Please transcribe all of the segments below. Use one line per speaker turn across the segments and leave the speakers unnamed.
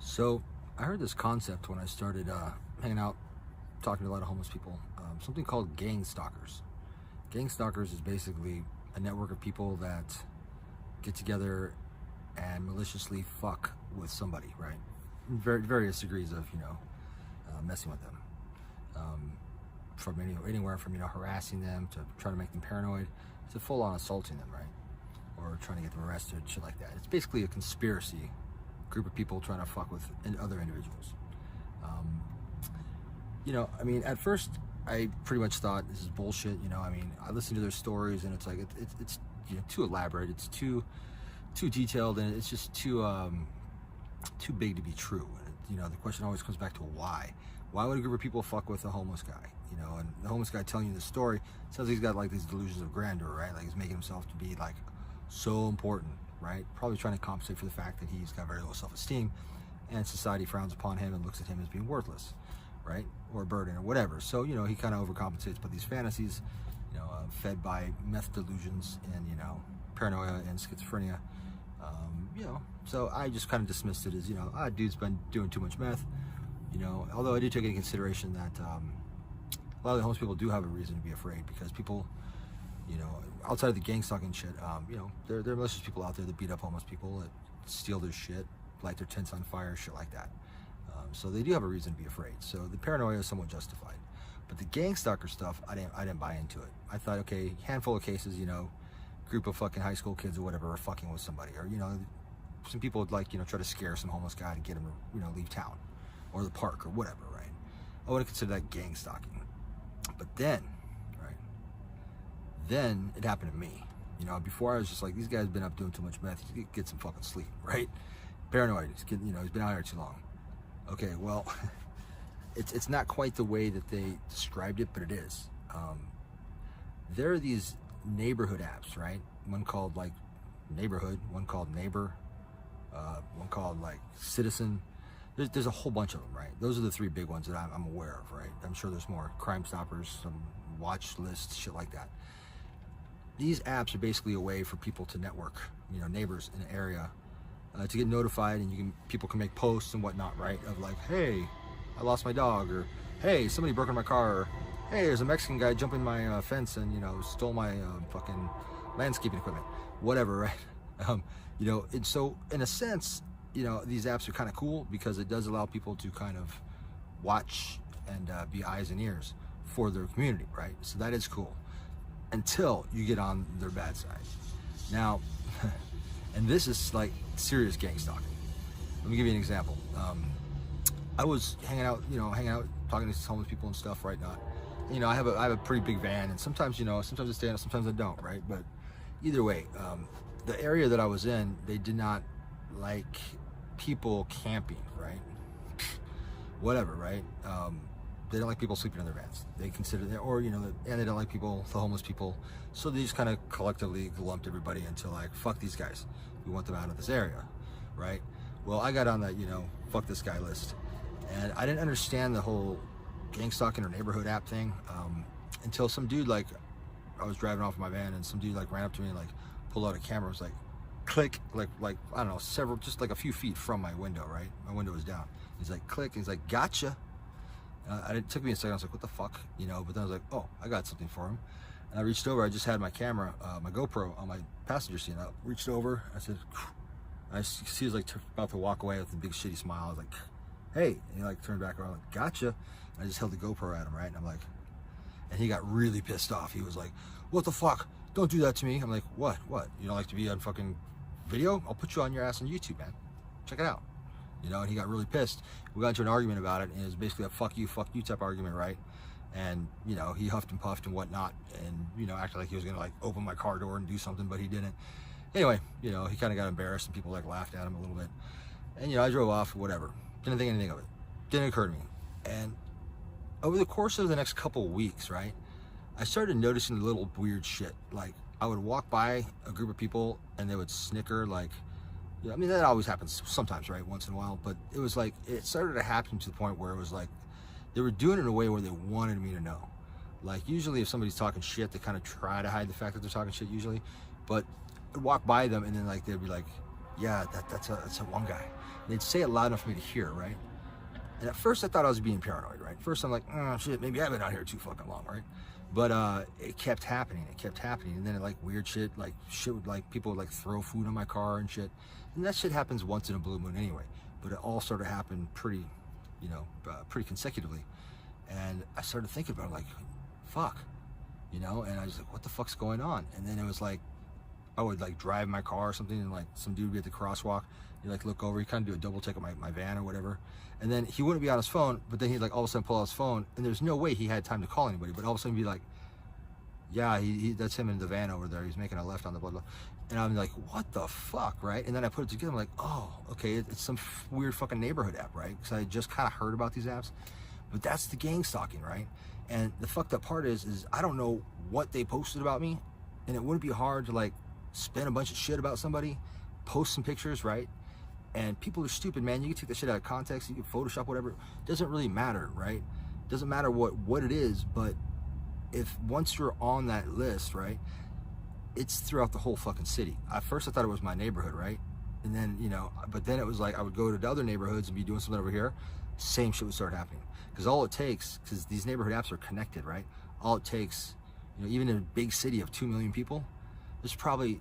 So I heard this concept when I started hanging out, talking to a lot of homeless people, something called gang stalkers. Gang stalkers is basically a network of people that get together and maliciously fuck with somebody, right? In various degrees of, messing with them. From anywhere from, harassing them to trying to make them paranoid to full on assaulting them, right? Or trying to get them arrested, shit like that. It's basically a conspiracy group of people trying to fuck with other individuals. At first I pretty much thought this is bullshit. I listened to their stories and it's like it's too elaborate, it's too detailed, and it's just too big to be true. And, the question always comes back to why. Why would a group of people fuck with a homeless guy? And the homeless guy telling you the story sounds like he's got like these delusions of grandeur, right? Like he's making himself to be like so important, right? Probably trying to compensate for the fact that he's got very low self-esteem and society frowns upon him and looks at him as being worthless, right? Or a burden or whatever. So, he kind of overcompensates by these fantasies, fed by meth delusions and, paranoia and schizophrenia. So I just kind of dismissed it as, dude's been doing too much meth, although I do take into consideration that a lot of the homeless people do have a reason to be afraid, because people, outside of the gang stalking shit, there are malicious people out there that beat up homeless people, that steal their shit, light their tents on fire, shit like that. So they do have a reason to be afraid. So the paranoia is somewhat justified. But the gang stalker stuff, I didn't buy into it. I thought, okay, handful of cases, group of fucking high school kids or whatever are fucking with somebody, or some people would like, try to scare some homeless guy to get him to, leave town or the park or whatever, right? I wouldn't consider that gang stalking. But then, right, then it happened to me. Before I was just like, these guys been up doing too much meth, get some fucking sleep, right? Paranoid, he's been out here too long. Okay, well, it's not quite the way that they described it, but it is. There are these neighborhood apps, right? One called like Neighborhood, one called Neighbor, one called like Citizen. There's a whole bunch of them, right? Those are the three big ones that I'm aware of, right? I'm sure there's more. Crime Stoppers, some watch lists, shit like that. These apps are basically a way for people to network, neighbors in an area, to get notified, and people can make posts and whatnot, right? Of like, hey, I lost my dog, or hey, somebody broke into my car, or hey, there's a Mexican guy jumping my fence and stole my fucking landscaping equipment, whatever, right? And so in a sense, these apps are kind of cool because it does allow people to kind of watch and be eyes and ears for their community, right? So that is cool until you get on their bad side. Now, and this is like serious gang stalking. Let me give you an example. I was hanging out, talking to homeless people and stuff, right? I have a pretty big van, and sometimes, sometimes I stay in it, sometimes I don't, right? But either way, the area that I was in, they did not like people camping, right? Whatever, right? They don't like people sleeping in their vans. They consider that, or and they don't like people, the homeless people. So they just kind of collectively lumped everybody into like, fuck these guys. We want them out of this area, right? Well, I got on that, fuck this guy list, and I didn't understand the whole gang stalking or neighborhood app thing until some dude, like, I was driving off in my van, and some dude like ran up to me and like pulled out a camera, was like, click, like I don't know, just like a few feet from my window, right? My window was down. He's like, click, and he's like, gotcha. It took me a second, I was like, what the fuck, but then I was like, oh, I got something for him. And I reached over, I just had my camera, my GoPro on my passenger seat, and I reached over, I said, I see he was like about to walk away with a big shitty smile. I was like, hey, and he like turned back around, like, gotcha. And I just held the GoPro at him, right? And I'm like, and he got really pissed off. He was like, what the fuck? Don't do that to me. I'm like, what? You don't like to be on fucking video? I'll put you on your ass on YouTube, man. Check it out. And he got really pissed. We got into an argument about it, and it was basically a fuck you type argument, right? And, he huffed and puffed and whatnot, and, acted like he was gonna like open my car door and do something, but he didn't. Anyway, he kind of got embarrassed, and people like laughed at him a little bit. And, I drove off, whatever. Didn't think anything of it. Didn't occur to me. And over the course of the next couple of weeks, right, I started noticing a little weird shit. Like, I would walk by a group of people, and they would snicker, like, that always happens sometimes, right, once in a while, but it was like, it started to happen to the point where it was like, they were doing it in a way where they wanted me to know. Like, usually if somebody's talking shit, they kind of try to hide the fact that they're talking shit usually, but I'd walk by them, and then like, they'd be like, yeah, that's a one guy. And they'd say it loud enough for me to hear, right? And at first I thought I was being paranoid, right? First I'm like, oh shit, maybe I've been out here too fucking long, right? But it kept happening, and then like weird shit, like shit would, like people would like throw food on my car and shit. And that shit happens once in a blue moon anyway. But it all sort of happened pretty, pretty consecutively. And I started thinking about it, like, fuck, and I was like, what the fuck's going on? And then it was like, I would like drive my car or something, and like some dude would be at the crosswalk. He'd like look over, he'd kind of do a double take on my van or whatever. And then he wouldn't be on his phone, but then he'd like all of a sudden pull out his phone, and there's no way he had time to call anybody, but all of a sudden be like, yeah, he that's him in the van over there. He's making a left on the blah, blah. And I'm like, what the fuck, right? And then I put it together, I'm like, oh, okay, it's some weird fucking neighborhood app, right? Because I just kind of heard about these apps, but that's the gang stalking, right? And the fucked up part is I don't know what they posted about me, and it wouldn't be hard to like spin a bunch of shit about somebody, post some pictures, right? And people are stupid, man. You can take that shit out of context, you can Photoshop whatever. It doesn't really matter, right? Doesn't matter what it is, but if once you're on that list, right, it's throughout the whole fucking city. At first I thought it was my neighborhood, right? And then, but then it was like I would go to the other neighborhoods and be doing something over here, same shit would start happening. Because all it takes, because these neighborhood apps are connected, right? All it takes, even in a big city of 2 million people, there's probably,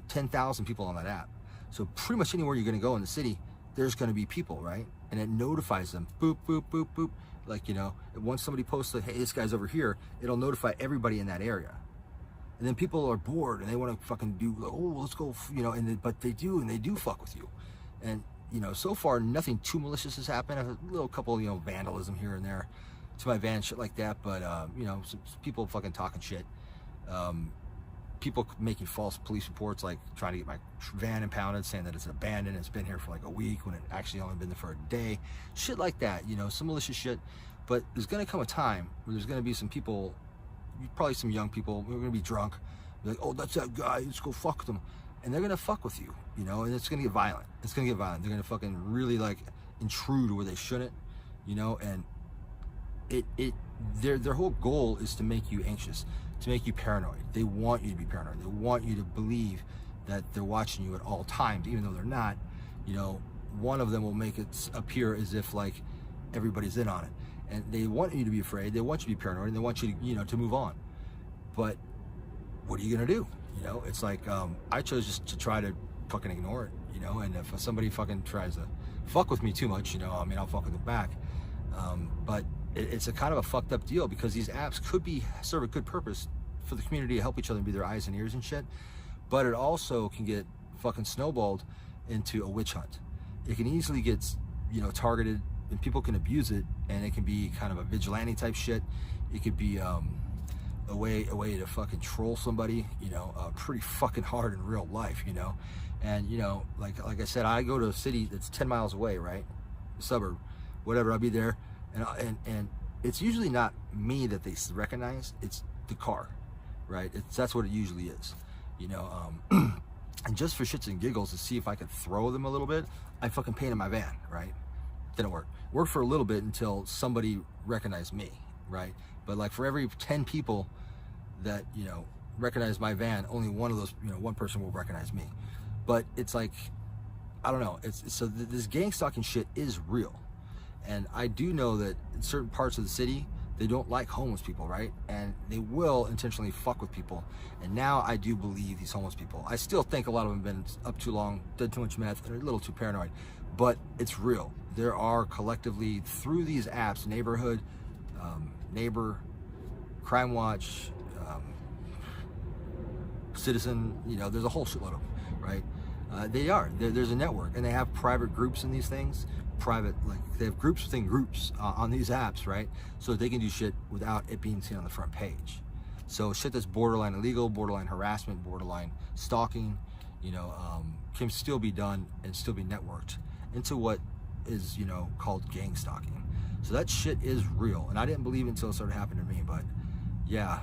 10,000 people on that app. So pretty much anywhere you're gonna go in the city, there's gonna be people, right? And it notifies them, boop, boop, boop, boop. Like, once somebody posts like, hey, this guy's over here, it'll notify everybody in that area. And then people are bored and they want to fucking do, oh, let's go, but they do fuck with you. And, so far nothing too malicious has happened. A little couple, vandalism here and there to my van, shit like that. But, some people fucking talking shit. People making false police reports, like trying to get my van impounded, saying that it's abandoned, it's been here for like a week when it actually only been there for a day. Shit like that, some malicious shit. But there's gonna come a time where there's gonna be some people, probably some young people, we're gonna be drunk, be like, oh, that's that guy, let's go fuck with him. And they're gonna fuck with you, and it's gonna get violent. It's gonna get violent. They're gonna fucking really like intrude where they shouldn't, and their whole goal is to make you anxious, to make you paranoid. They want you to be paranoid. They want you to believe that they're watching you at all times, even though they're not. One of them will make it appear as if like everybody's in on it, and they want you to be afraid. They want you to be paranoid, and they want you to, to move on. But what are you gonna do? It's like I chose just to try to fucking ignore it. And if somebody fucking tries to fuck with me too much, I'll fuck with them back. But it's a kind of a fucked up deal, because these apps could serve a good purpose for the community to help each other and be their eyes and ears and shit, but it also can get fucking snowballed into a witch hunt. It can easily get targeted, and people can abuse it, and it can be kind of a vigilante type shit. It could be a way to fucking troll somebody, pretty fucking hard in real life, and like I said, I go to a city that's 10 miles away, right, a suburb, whatever. I'll be there, and it's usually not me that they recognize, it's the car, right? That's what it usually is, and just for shits and giggles, to see if I could throw them a little bit, I fucking painted my van, right? Didn't work. Worked for a little bit until somebody recognized me, right? But like for every 10 people that recognize my van, only one of those, one person will recognize me. But it's like, I don't know, this gang stalking shit is real. And I do know that in certain parts of the city, they don't like homeless people, right? And they will intentionally fuck with people. And now I do believe these homeless people. I still think a lot of them have been up too long, done too much meth, they're a little too paranoid. But it's real. There are collectively, through these apps, Neighborhood, Neighbor, Crime Watch, Citizen, there's a whole shitload of them, right? There's a network, and they have private groups in these things. They have groups within groups on these apps, right? So they can do shit without it being seen on the front page. So shit that's borderline illegal, borderline harassment, borderline stalking, can still be done and still be networked into what is, called gang stalking. So that shit is real, and I didn't believe it until it started happening to me. But yeah,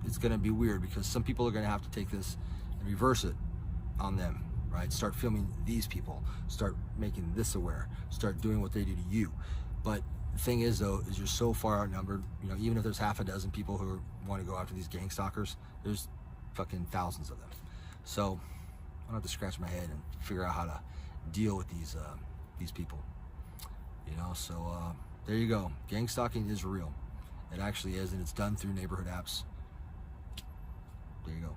it's gonna be weird, because some people are gonna have to take this and reverse it on them, right? Start filming these people, start making this aware, start doing what they do to you. But the thing is, though, is you're so far outnumbered. Even if there's half a dozen people who want to go after these gang stalkers, there's fucking thousands of them. So don't have to scratch my head and figure out how to deal with these people. You know, so there you go. Gang stalking is real. It actually is, and it's done through neighborhood apps. There you go.